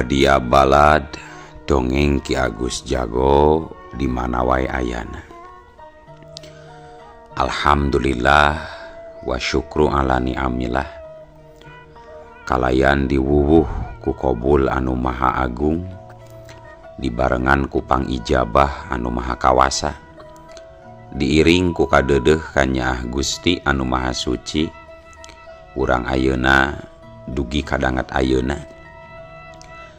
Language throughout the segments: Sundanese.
Media Balad Dongeng Ki Agus Jago di mana wae ayana. Alhamdulillah wa syukru ala ni'amillah. Kalayan diwuwuh ku Qobul anu maha agung, dibarengan ku pangijabah anu maha kawasa, diiring ku kadeudeuh ka Nyaah Gusti anu maha suci. Urang ayeuna dugi kadangat ayeuna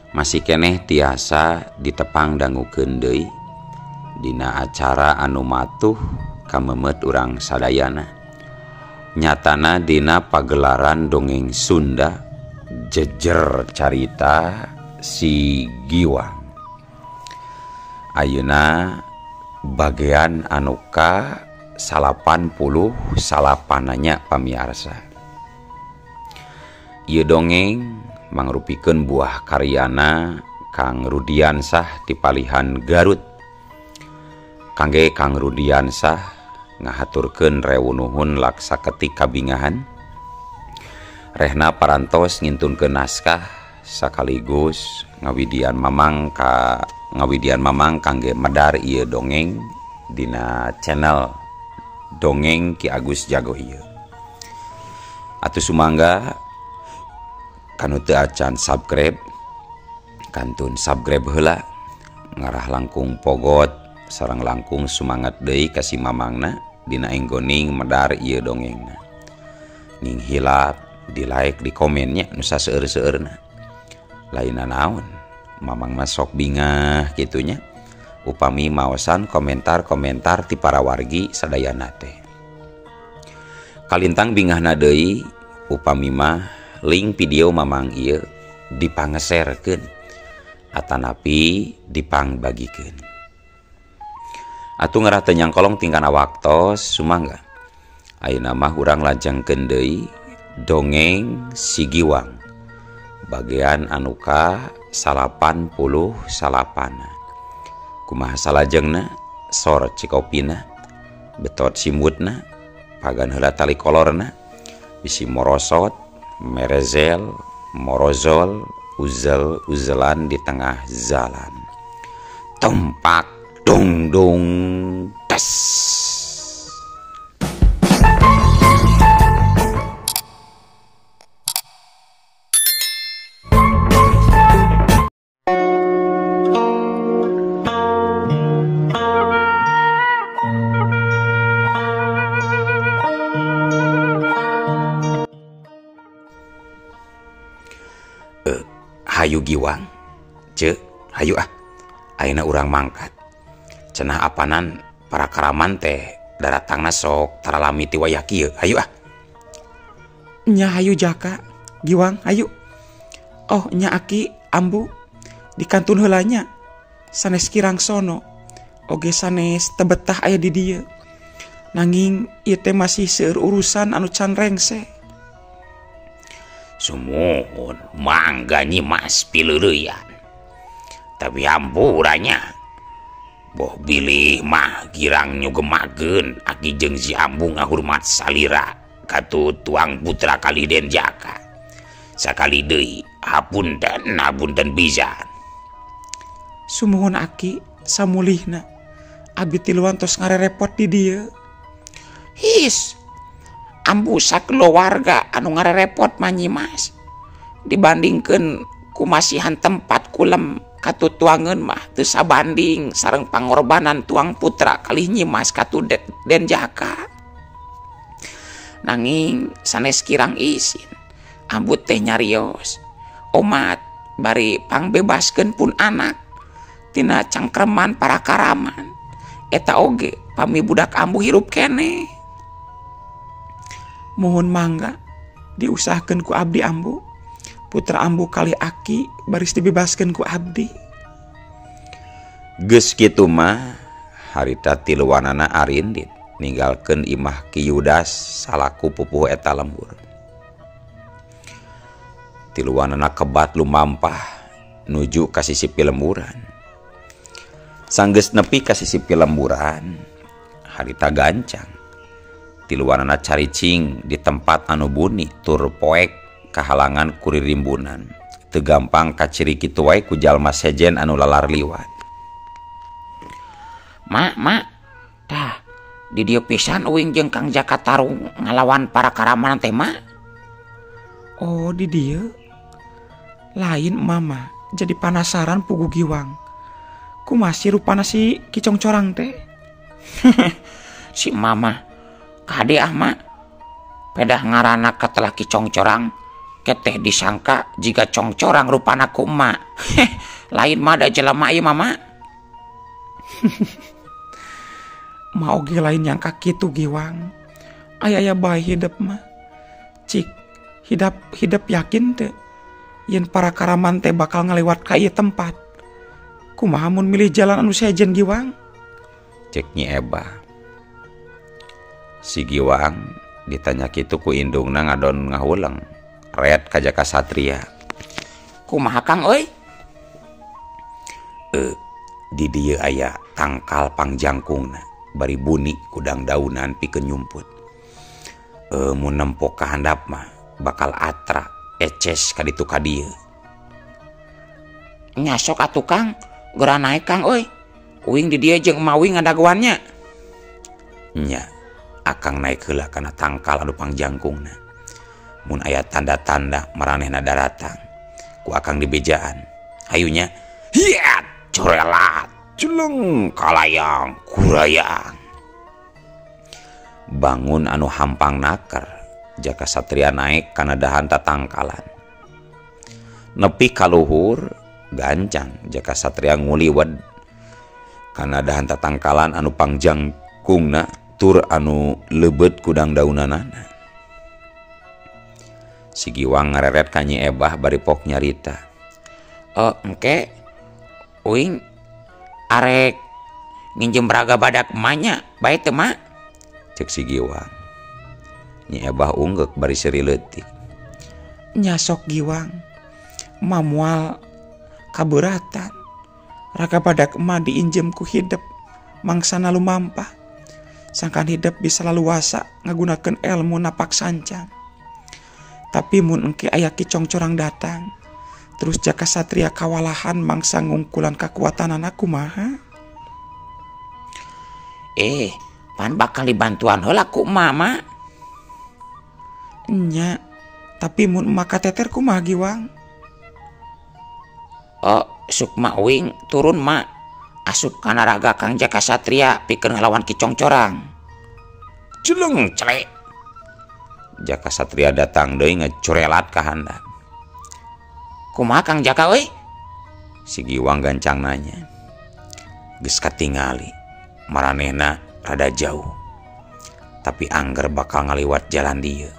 masih keneh tiasa ditepang dangukeun deui dina acara anu matuh kamemet urang sadayana. Nyatana dina pagelaran dongeng Sunda jejer carita si Giwang. Ayeuna bagian anu ka 80 salapananya pamiarsa. Ieu dongeng mangrupikeun buah karyana Kang Rudiansah ti Palihan Garut. Kangge Kang Rudiansah ngahaturkeun rewu nuhun laksa ketik kabingahan. Rehna parantos ngintunkeun naskah sakaligus ngawidian mamang kangge medar ieu dongeng dina channel Dongeng Ki Agus Jago ieu. Atuh sumangga kanu teu acan subscribe, kantun subscribe heula, ngarah langkung pogot sareng langkung sumanget deui ka si mamangna dina enggoning medar ieu dongengna. Nging hilap di like di komennya nu saseueur-seueurna. Lainna naon, mamang mah sok bingah kitunya upami maosan komentar-komentar ti para wargi sadayana teh. Kalintang bingahna deui upami mah link video mamang ieu dipangeserkeun atanapi dipangbagikeun. Atuh ngarah teu nyangkolong tingkana waktos sumangga ayeuna mah urang lajengkeun deui dongeng si Giwang bagian anu ka 80 salapana. Kumaha salajengna sor cikopina betot simutna pagan heula tali kolorna bisi morosot merezel, morozol, uzel-uzelan di tengah jalan. Tempak dong dong tes. Hayu Giwang, ceu, hayu ayeuna urang mangkat. Cenah apanan para karaman teh daratangna sok taralami ti wayah kieu, hayu Nya hayu Jaka, Giwang, hayu. Oh, nya aki ambu dikantun heula nya. Sanes kirang sono, oge sanes teu betah aya di dieu. Nanging ieu teh masih seueur urusan anu can rengse. Sumuhun mangga nyimas pileureyan. Tapi amburanya boh bilih mah girang nyugemageun aki jeung si ambu ngahurmat salira katu tuang putra Kaliden Jaka. Sakali deui hapunten pisan. Sumuhun aki samulihna abdi tiluan tos ngarerepot di dieu. His ambu sakeluarga anu ngarerepot mah nyimas dibandingkeun kumasihan tempat kulem katutuangeun mah teu sabanding sareng pangorbanan tuang putra kalih nyimas katu Den Jaka. Nanging sanes kirang isin ambu teh nyarios omat bari pangbebaskeun pun anak tina cangkreman para karaman eta oge pami budak ambu hirup keneh. Mohon mangga diusahakeun ku abdi ambu, putra ambu kali aki baris dibebaskeun ku abdi. Geus kitu mah harita tiluanana arindit ninggalkeun imah Ki Yudas salaku pupuh eta lembur. Tiluanana kebat lumampah nuju ka sisi pilemburan. Sanggeus nepi ka sisi pilemburan harita gancang. Tiluanana caricing di tempat anu buni tur poek kahalangan kuririmbunan teu gampang kaciri kitu wae ku jalma sejen anu lalar liwat. Mak, tah di dieu pisan uing jeung Kang Jaka tarung ngalawan para karaman teh mak. Oh di dieu. Lain mama jadi penasaran pugu Giwang. Kumasih rupana si Kicong Corang teh. Si mama kade mak pedah ngarana katelah Kicong Corang keteh disangka jika Cong Corang rupana ku emak. Lain mah da jelema ieu mama. Mau ge lain nyangka kitu Giwang. Aya bae hidup mah. Cik hidup yakin teh yen para karaman teh bakal ngalewat ka ieu tempat. Kumaha mun milih jalan anu sejen Giwang? Cek Nyi Ebah. Si Giwang ditanya kitu ku indungna ngadon ngahuleng. Ret ka Jaka Satria. Kumaha Kang euy? Di dieu aya tangkal pangjangkungna bari buni kudang daunan pikeun nyumput. Mun nempo ka handap mah bakal atra eces ka ditu ka dieu. Nyasok atuh Kang, geura naik Kang euy. Uing di dieu jeung Mawi ngadagoannya. Nya, akang naik heula kana tangkal anu pangjangkungna. Mun aya tanda-tanda maranehna daratang, ku akang dibejaan. Hayunya, hiat corelat, jeleng kalayang kurayang. Bangun anu hampang naker, Jaka Satria naik kana dahan tatangkalan. Nepi ka luhur, gancang Jaka Satria nguliwed kana dahan tatangkalan anu pangjangkungna tur anu leubet kudang daunanana. Si Giwang ngareret ka Nyi Ebah bari pok nyarita. Engke uing arek nginjem beraga badak emanya bae teu mak? Cek si Giwang. Nyi Ebah unggek bari seuri leutik. Nyasok Giwang. Mamual kabeuratan. Raga badak emak diinjem ku hidup mangsana lumampah. Sangkan hidup bisa laluasa ngagunakeun ilmu napak sancang. Tapi mun engke aya Kicong Corang datang, terus Jaka Satria kawalahan mangsa ngungkulan kakuatanana kumaha? Pan bakal dibantuan heula ku mama. Nya, tapi mun emak kateter kumaha Giwang? Sukma uing turun mak. Asup kana raga Kang Jaka Satria pikeun ngelawan Kicong Corang. Jeleng celek. Jaka Satria datang deui ngecurelat ka handap. Kumaha Kang Jaka euy? Si Giwang gancang nanya. Geus katingali maranehna rada jauh. Tapi angger bakal ngaliwat jalan dieu.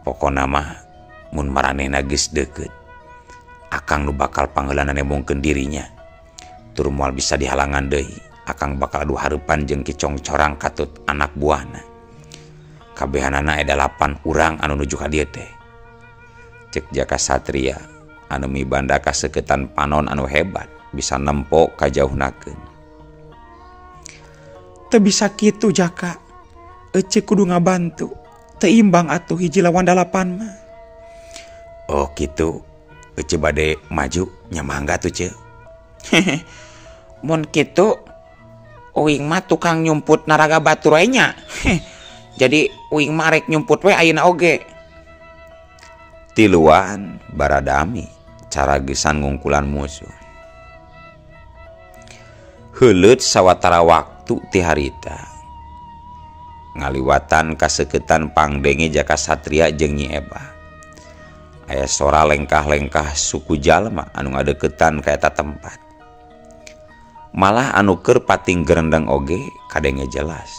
Pokona mah mun maranehna geus deukeut, akang nu bakal pangheulana nemongkeun dirinya. Tur moal bisa dihalangan deui, akang bakal adu hareupan jeung Kicong Corang katut anak buahna. Kabehanana aya 8 urang anu nuju ka dieu teh. Cek Jaka Satria anu mibanda kaseuketan panon anu hebat bisa nempo kajauhnakeun. Teu bisa kitu Jaka. Ece kudu ngabantu. Teu imbang atuh hiji lawan 8 mah. Oh kitu. Ece bade maju nya mangga tuh ce. Mun kitu uing mah tukang nyumput naraga batur we nya. Jadi uing mah rek nyumput we ayeuna oge. Tiluan baradami cara gesan ngungkulan musuh. Heuleut sawatara waktu ti harita. Ngaliwatan kaseuketan pangdenge Jaka Satria jeung Nyi Ebah. Aya sora lengkah-lengkah suku jalma anu ngadeuketan ka eta tempat. Malah anu keur pating gerendeng oge kadenge jelas.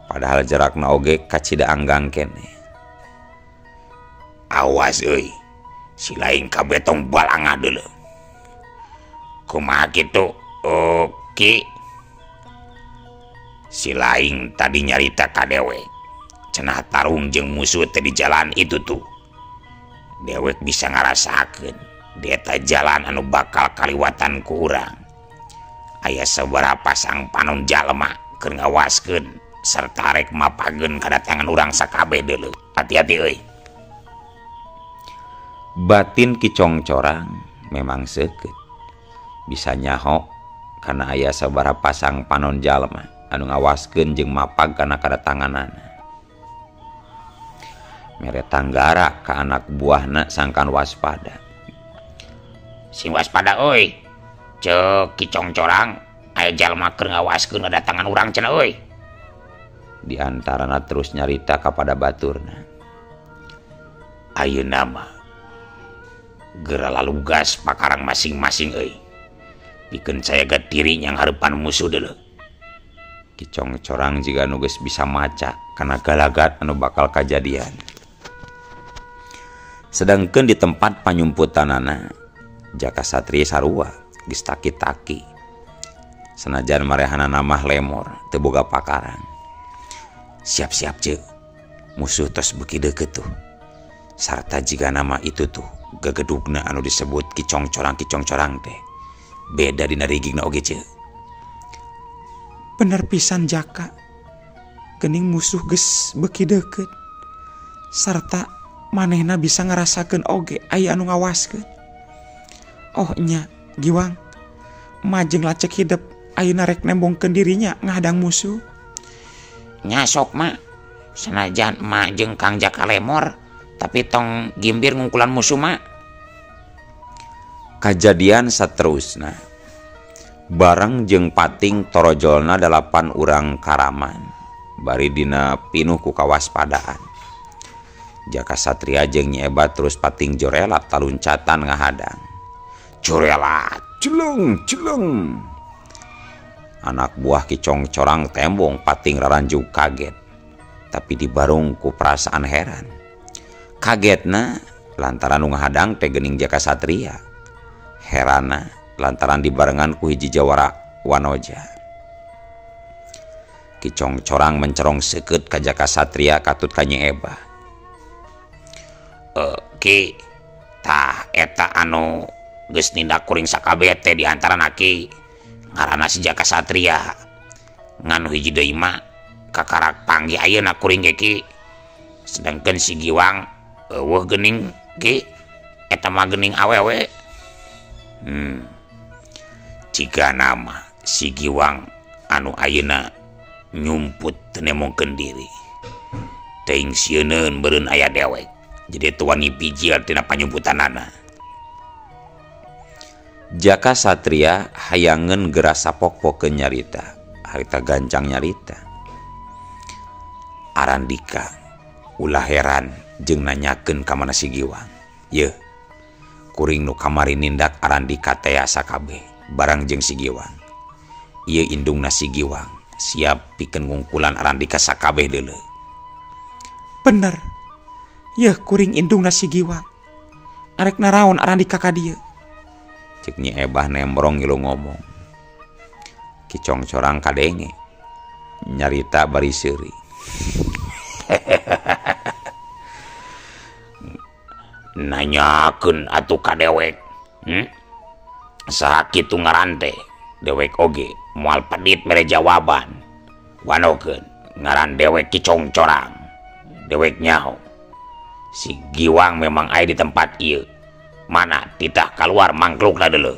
Padahal jarakna oge kacida anggang kene. Awas euy. Si lain kabeh tong balanga deuleu. Kumaha kitu? Ki. Si lain tadi nyarita ka dewek. Cenah tarung jeung musuh teh di jalan itu tuh. Dewek bisa ngarasakeun di eta jalan anu bakal kaliwatan ku urang. Aya sabaraha pasang panon jalma keur ngawaskeun serta rek mapageun kadatangan urang sakabeh deuleu. Hati-hati euy. Batin Ki Congcorang memang seukeut bisa nyaho karena aya sabaraha pasang panon jalma anu ngawaskeun jeung mapag kana kadatanganana. Mere tanggara ka anak buahna sangkan waspada. Sing waspada euy. Ceuk Ki Congcorang, aya jalma keur ngawaskeun kadatangan urang cenah euy. Di antarana terus nyarita kepada baturna. Ayeuna mah geura lalugas pakarang masing-masing euy. Pikeun saya ga diri yang hareupan musuh deuleu. Ki Congcorang jiga nu geus bisa maca kana galagat anu bakal kajadian. Sedangkeun di tempat panyumputanana Jaka Satria sarua geus taki-taki. Sanajan marehanana mah lemor teu boga pakarang. Siap-siap ceuk. Musuh tos beuki deukeut tuh. Sarta jiga nama itu tuh gegedugna anu disebut Ki Congcorang teh beda dina rigigna oge ceuk. Bener pisan Jaka. Geuning musuh geus beuki deukeut. Sarta manehna bisa ngarasakeun oge aya anu ngawaskeun. Oh nya, Giwang. Majeng lacek hidup ayeuna rek nembongkeun dirinya ngadang musuh. Nya sok mah. Sanajan emak jeung Kang Jaka lemor, tapi tong gimbir ngungkulan musuh mah. Kajadian saterusna. Bareng jeung pating torojolna 8 urang karaman. Bari dina pinuh ku kawaspadaan. Jaka Satria jeung Nyi Eba terus pating jorelat taluncatan ngahadang. Jorelat, celeng. Anak buah Ki Congcorang tembong pating raranjug kaget. Tapi dibarung ku perasaan heran. Kagetna lantaran nu ngahadang teh geuning Jaka Satria. Heranna lantaran dibarengan ku hiji jawara wanoja. Ki Congcorang mencerong seukeut ka Jaka Satria katut ka Nyi Eba. Ki, tah eta anu geus nindak kuring sakabeh teh di antarana Ki ngaranna si Jaka Satria. Nganu hiji deui mah kakarak panggih ayeuna kuring ge Ki. Sedangkeun si Giwang eueuh geuning Ki, eta mah geuning awewe. Jika nama si Giwang anu ayeuna nyumput teu nemongkeun diri. Teuing sieunneun beureun aya dewek. Jadi tuani biji tina panyumputanana. Jaka Satria hayangeun geura sapok-pokkeun nyarita. Harita gancang nyarita. Arandika ulah heran jeung nanyakeun ka mana si Giwang. Yeuh, kuring nu kamari nindak Arandika teh sakabeh barang jeung si Giwang. Ieu indungna si Giwang siap pikeun ngungkulan Arandika sakabeh deuleu. Bener. Yeuh kuring indungna si Giwang. Arek naraon Arandika ka dieu. Cek Nyi Ebah nembrong ngilu ngomong. Ki Congcorang kadenge nyarita bari seuri. Nanyakeun atuh ka dewek. Saha kitu ngaran teh? Dewek oge moal pedit mere jawaban. Wanokeun ngaran dewek Ki Congcorang. Dewek nyaho. Si Giwang memang aya di tempat ieu. Mana titah keluar mangklukna deuleu.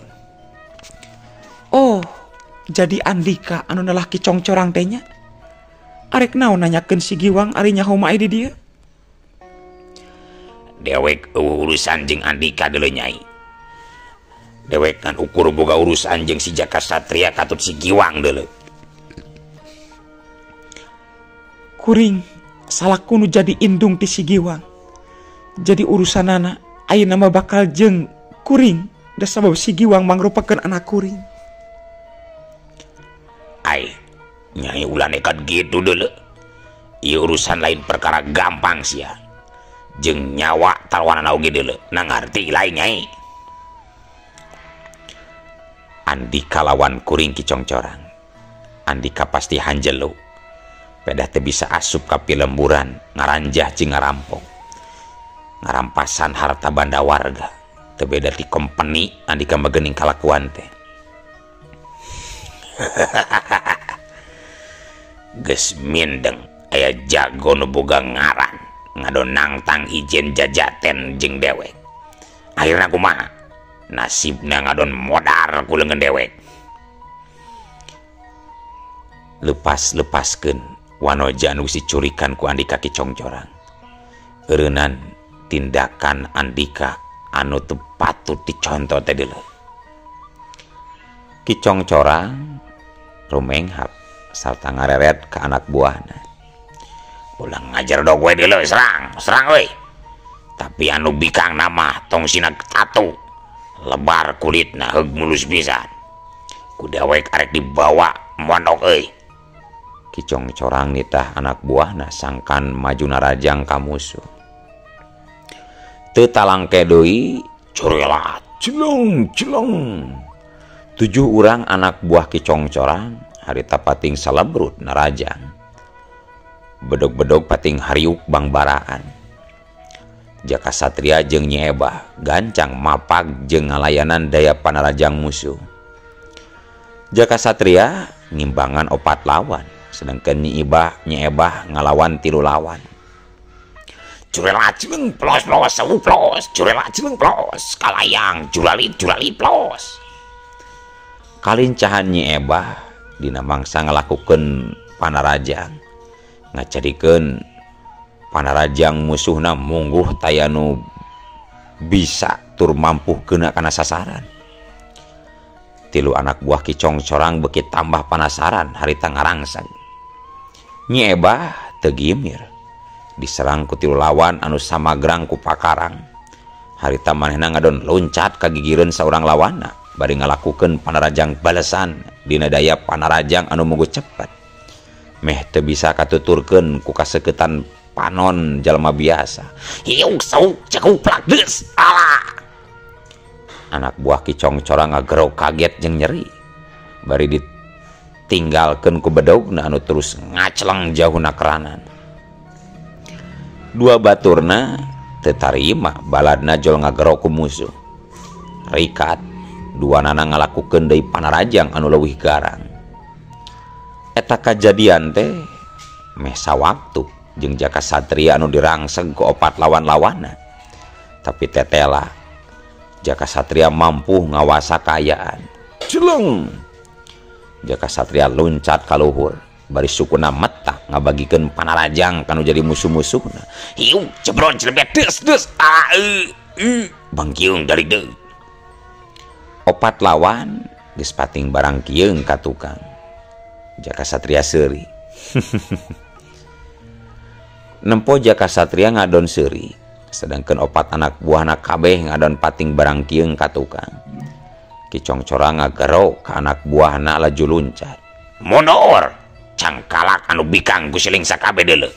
Oh, jadi Andika anu neulah Ki Congcorang teh nya. Arek naon nanyakeun si Giwang ari nyaho mah aya di dieu? Dewek urusan jeung Andika deuleu Nyai. Dewek kan ukur boga urusan jeung si Jaka Satria katut si Giwang deuleu. Kuring salaku nu jadi indung ti si Giwang. Jadi urusanana ayeuna mah bakal jeung kuring da sabab si Giwang mangrupakeun anak kuring. Ai, Nyai ulah nekat gitu deuleu. Ieu urusan lain perkara gampang sia. Jeung nyawa talwanana oge deuleu. Nangarti lain Nyai. Andika lawan kuring Ki Congcorang. Andika pasti hanjelu. Pedah teu bisa asup ka pilemburan ngaranjah jeung ngarampok. Ngarampasan harta banda warga. Teu beda ti kompeni Andika mah geuning kalakuan teh. Geus mindeng aya jago nu boga ngaran ngadonang tang ijen jajaten jeung dewek. akhirnya kumaha nasibna ngadon modar ku leungeun dewek. Lepaskeun wanoja anu dicurikan ku Andika Ki Congcorang. Eureunnan tindakan Andika anu teu patut dicontoh teh deuleu. Ki Congcorang rumenghap sarta ngareret ke anak buahna. Ulang ngajar dog we deuleu, serang we. Tapi anu bikang nama tong sina tatu lebar kulitna heug mulus pisan. Ku dewek arek dibawa mondok euy. Ki Congcorang nitah anak buahna sangkan maju narajang ka musuh. Teu talangke deui Curelat celeng. 7 urang anak buah Ki Congcorang harita pating salebrut narajang. Bedog-bedog pating hariuk bangbaraan. Jaka Satria jeung Nyi Ebah gancang mapag jeung ngalayanan daya panarajang musuh. Jaka Satria ngimbangan 4 lawan, sedangkan Nyi Ebah ngalawan 3 lawan. Curelat cileng plos sewu plos, curelat cileng plos, kalayang julali plos. Kalincahan Nyi Ebah dina mangsa ngalakukeun panarajang, ngajadikeun panarajang musuhna mungguh tayanu bisa tur mampu kena kana sasaran. 3 anak buah Ki Congcorang beuki tambah panasaran harita ngarangsang. Nyi Ebah teu gimir diserang ku 3 lawan anu samagrang ku pakarang. Harita manehna ngadon loncat ka gigireun saurang lawanna bari ngalakukeun panarajang balesan dina daya panarajang anu mugu cepet. Meh teu bisa katuturkeun ku kaseuketan panon jalma biasa. Hiung sauk cekuplak deus alah. Anak buah Ki Congcorang ngagerok kaget jeung nyeri. Bari ditinggalkeun ku bedogna anu terus ngacleng jauhna keranan. 2 baturna teu tarima baladna jol ngagerok ku musuh. Rikat 2 nana ngalakukeun deui panarajang anu leuwih garang. Eta kajadian teh meh sawaktu jeung Jaka Satria anu dirangseg ku 4 lawan-lawanna. Tapi tetela Jaka Satria mampu ngawasa kaayaan. Celeng. Jaka Satria loncat ka luhur bari sukuna meta ngabagikeun panarajang kanu jadi musuh-musuhna. Hiung cebron celebet deus bangkiung dari deui. 4 lawan geus pating barang kieung ka tukang. Jaka Satria seuri. Nempo Jaka Satria ngadon seuri, sedangkan 4 anak buahna kabeh ngadon pating barang kieung ka tukang. Ki Congcorang ngagero ka anak buahna laju luncat. Mundur, cangkalak anu bikang ku siling sakabeh deuleu.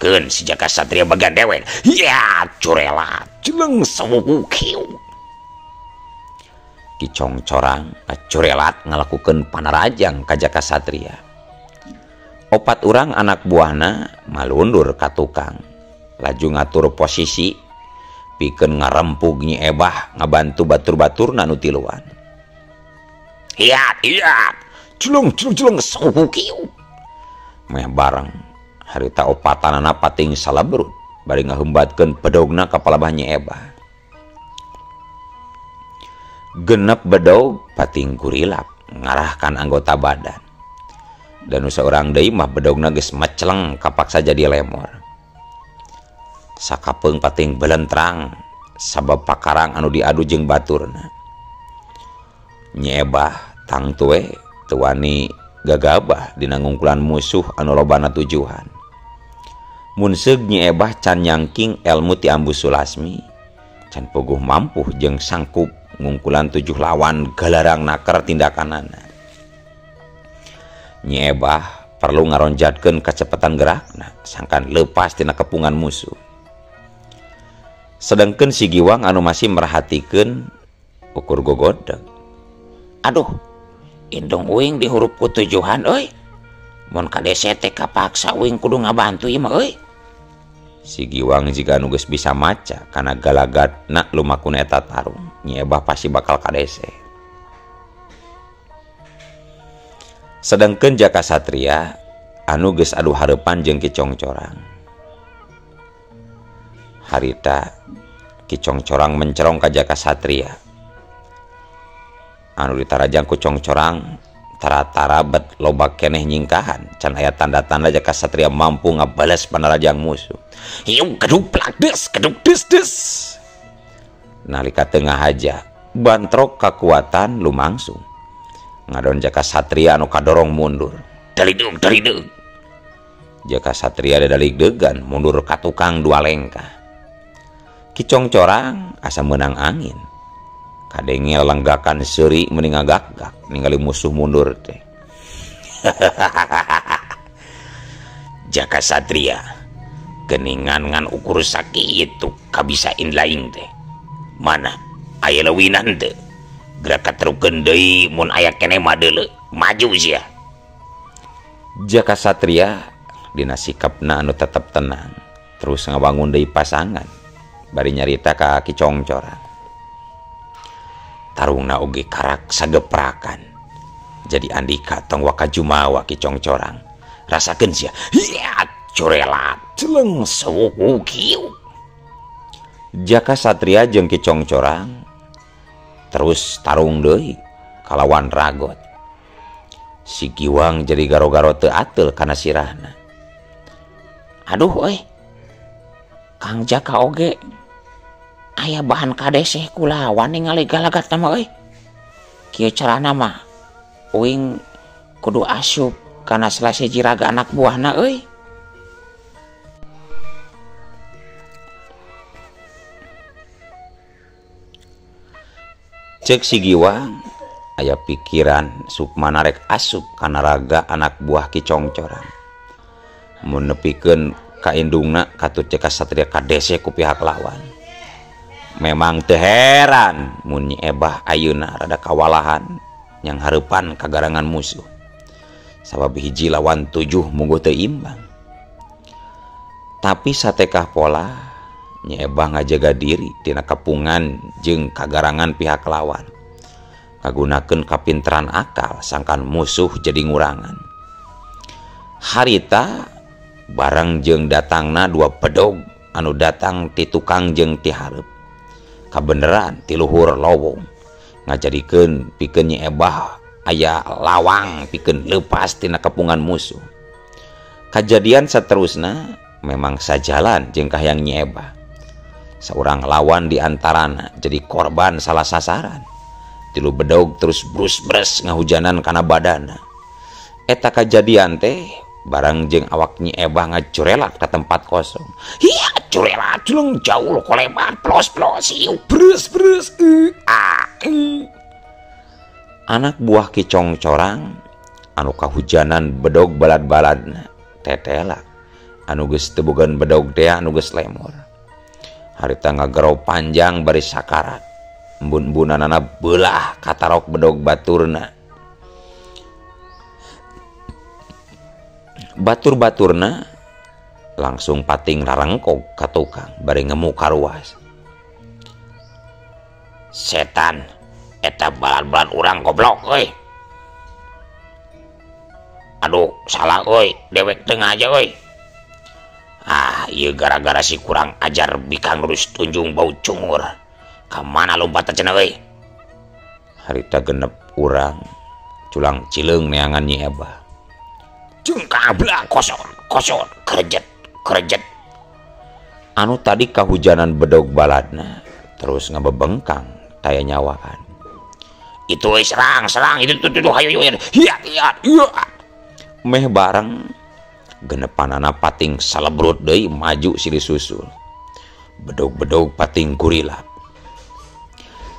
Keun si Jaka Satria bagan dewek. Ya curelat, jeleng sewu kieu. Ki Congcorang curelat ngalakukeun panarajang ka Jaka Satria. 4 urang anak buahna malundur ka tukang, laju ngatur posisi pikeun ngarempug Nyi Ebah ngabantu batur-baturna nu tiluan. Hiat celeng sewu kieu. Meh bareng harita 4-anana pating salebrut bari ngaheumbatkeun pedogna ka palabah Nyi Ebah. Genep bedog pating kurilap ngarahkan anggota badan. Dan seorang deui mah bedogna geus meceleng kapaksa jadi lemor. Sakapeung pating belentrang sabab pakarang anu diadu jeung baturna. Nyi Ebah tang tue teu wani gagabah dina ngungkulan musuh anu lobana tujuan. Mun seug Nyi Ebah can nyangking elmu ti Ambu Sulasmi, can puguh mampuh jeung sangkup ngungkulan 7 lawan galarang naker tindakanana. Nyi Ebah perlu ngaronjatkeun kacepatan gerakna sangkan leupas tina kepungan musuh. Sedangkan si Giwang anu masih merhatikeun ukur gogodeg. Aduh, indung uing dihurup ku tujuan euy. Mun kadese teh kapaksa uing kudu ngabantu ieu mah euy. Si Giwang jiga anu geus bisa maca kana galagatna lumakun eta tarung, Nyi Ebah pasti bakal kadese. Sedangkan Jaka Satria anu geus adu hareupan jeung Ki Congcorang. Harita Ki Ki Congcorang mencerong ka Jaka Satria. Anu ditarajang ku Congcorang tara-tara bet loba keneh nyingkahan, can aya tanda-tanda Jaka Satria mampu ngabales panarajang musuh. Hiu keduprak des. Nalika tengah haja bantrok kekuatan lumangsung. Ngadon Jaka Satria anu kadorong mundur. Dalidug. Jaka Satria dadalig degan mundur ka tukang dua lengkah. Ki Congcorang asa menang angin. Kadenge lenggakan seuri mending ngagak-gak ningali musuh mundur teh. Jaka Satria geningan ngan ukur sakitu kabisain laing teh. Mana aya leuwinan teu? Gerak katerukeun deui mun aya keneh mah deuleu maju sia. Jaka Satria dina sikapna anu tetep tenang terus ngabangun deui pasangan bari nyarita ka Ki Congcorang. Tarungna oge karak sageprakan. Jadi andika tong waka jumawa Ki Congcorang. Rasakeun sia. Hiat curelat celeng suku kieu. Jaka Satria jeung Ki Congcorang terus tarung deui kalawan Ragot. Si Giwang jadi garo-garo teu ateul kana sirahna. Aduh euy. Kang Jaka oge aya bahan kadeseh kulawan ningali galagat nama euy. Kieu carana mah uing kudu asup kana salah siji raga anak buahna euy. Cek si Giwang aya pikiran Sukmana rek asup kana raga anak buah Ki Congcorang. Mun nepikeun ka indungna katut Jaka Satria kadese ku pihak lawan. Memang teu heran mun Nyi Ebah ayeuna rada kawalahan yang hareupan kagarangan musuh. Sabab hiji lawan 7 mungguh teu imbang. Tapi satekah pola Nyi Ebah ngajaga diri tina kepungan jeung kagarangan pihak lawan. Kagunakeun kapinteran akal sangkan musuh jadi ngurangan. Harita bareng jeung datangna 2 pedog anu datang ti tukang jeung ti hareup. Kabeneran ti luhur lowong ngajadikeun pikeun Nyi Ebah aya lawang pikeun leupas tina kepungan musuh. Kajadian saterusna memang sajalan jeung kahayang Nyi Ebah. Seorang lawan di antarana jadi korban salah sasaran. 3 bedog terus brus-bres ngahujanan kana badana. Eta kajadian teh barang jeung awak Nyi Ebah ngacurelat ke tempat kosong. Hiya curelat jeleng jauh kolebat plos-plos ieu brus Anak buah Ki Congcorang anu kahujanan bedog balad-baladna tetela anu geus teu bogan bedog teh anu geus lemor. Harita ngagerau panjang bari sakarat. Embun-embunanana beulah katarok bedog baturna. Batur-baturna langsung pating rarengkog ka tukang bari ngemu karuas. Setan eta balad-balad urang goblok euy. Aduh salah euy, dewek tengah aja euy. Ieu gara-gara si kurang ajar bikang lurus tunjung bau cungur. Kamana lompat cenah euy? Harita genep urang culang cileung neangan Nyi Ebah. Jengkang belang kosor kerejet. Anu tadi kahujanan bedog baladna terus ngabebengkang taya nyawaan. Itu euy serang itu hayu hiat. Meh bareng genepanana pating salebrut deui maju silih susul. Bedog-bedog pating kurilap.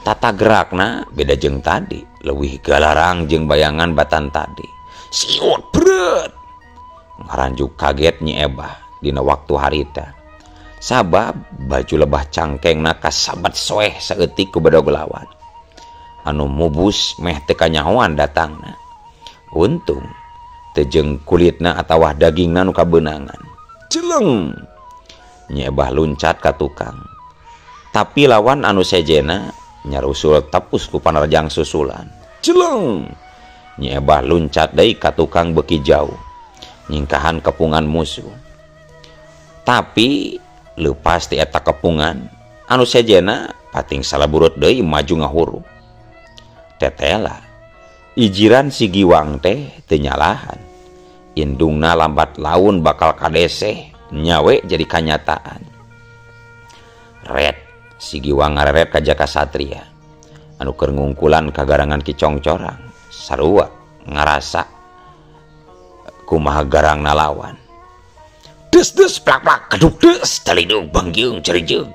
Tata gerakna beda jeung tadi, leuwih galarang jeung bayangan batan tadi. Siut berat. Ngaranjuk kaget Nyi Ebah dina waktu harita. Sabab baju lebah cangkengna kasabat soeh saeutik ku bedog lawan. Anu mubus meh teu kanyahoan datangna. Untung teu jeung kulitna atawah dagingna nu kabeunangan. Celeng. Nyi Ebah luncat ka tukang. Tapi lawan anu sejena nyarusul tepus ku panerjang susulan. Celeng. Nyi Ebah luncat deui ka tukang beuki jauh. Nyingkahan kepungan musuh. Tapi leupas ti eta kepungan anu sejena pating salaburut deui maju ngahuru. Tetela ijiran si Giwang teh teu nyalahan. Indungna lambat laun bakal kadese nyawe jadi kanyataan. Red si Giwang ngareret ka Jaka Satria anu keur ngungkulan kagarangan Ki Congcorang sarua ngarasa kumaha garangna lawan. Des plak keduk des talidung bangjeung cerejeung.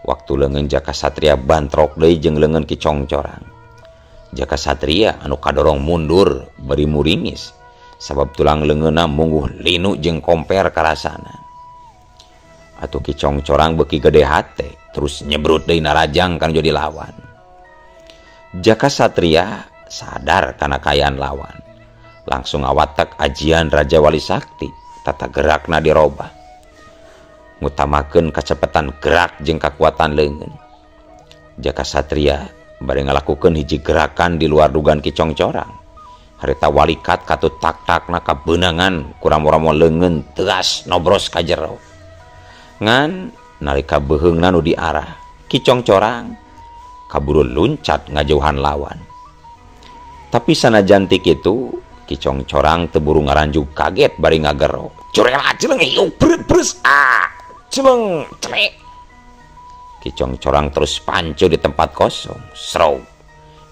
Waktu leungeun Jaka Satria bantrok deui jeung leungeun Ki Congcorang. Jaka Satria anu kadorong mundur beri muringis sabab tulang leungeunna mungguh linu jeung komper karasana. Atuh Ki Congcorang beuki gede hate terus nyebrut deui narajang kan jadi lawan. Jaka Satria sadar kana kayaan lawan. Langsung awatek ajian Raja Wali Sakti tata gerakna dirobah. Ngutamakeun kacepetan gerak jeung kakuatan leungeun. Jaka Satria bari ngalakukeun hiji gerakan di luar dugaan Ki Congcorang. Harita walikat katut tak-takna ka beunangan kuramoramo leungeun teas nobros ka jero. Ngan nalika beuheungna nu diarah, Ki Congcorang kaburu luncat ngajauhan lawan. Tapi sanajan ti kitu, Ki Congcorang teu buru ngaranjug kaget bari ngagero. Curela jeleng hiu beres jeleng celek. Ki Congcorang terus pancu di tempat kosong, srow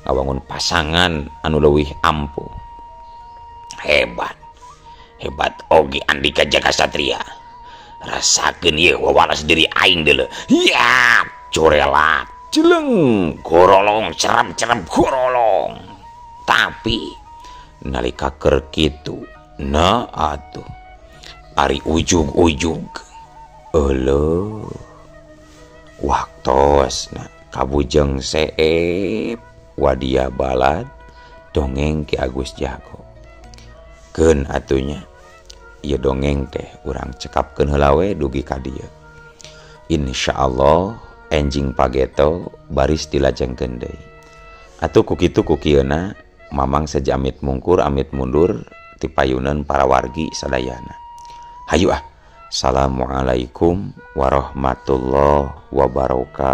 ngawangun pasangan anu leuwih ampuh. Hebat oge Andika Jaka Satria. Rasakeun ieu wawalas diri aing deuleu. Ya, curela jeleng gorolong cerem gorolong. Tapi nalika keur kitu, na atuh ari ujug-ujug eueuh waktosna kabujeng seep wadia balad dongeng Ki Agus Jago. Keun atunya ieu dongeng teh urang cekapkeun heula we dugi ka dieu. Insyaallah enjing pageto baris dilajengkeun deui. Atuh ku kitu ku kieuna mamang saja amit mungkur amit mundur ti payuneun para wargi sadayana. Hayu Assalamualaikum warahmatullahi wabarakatuh.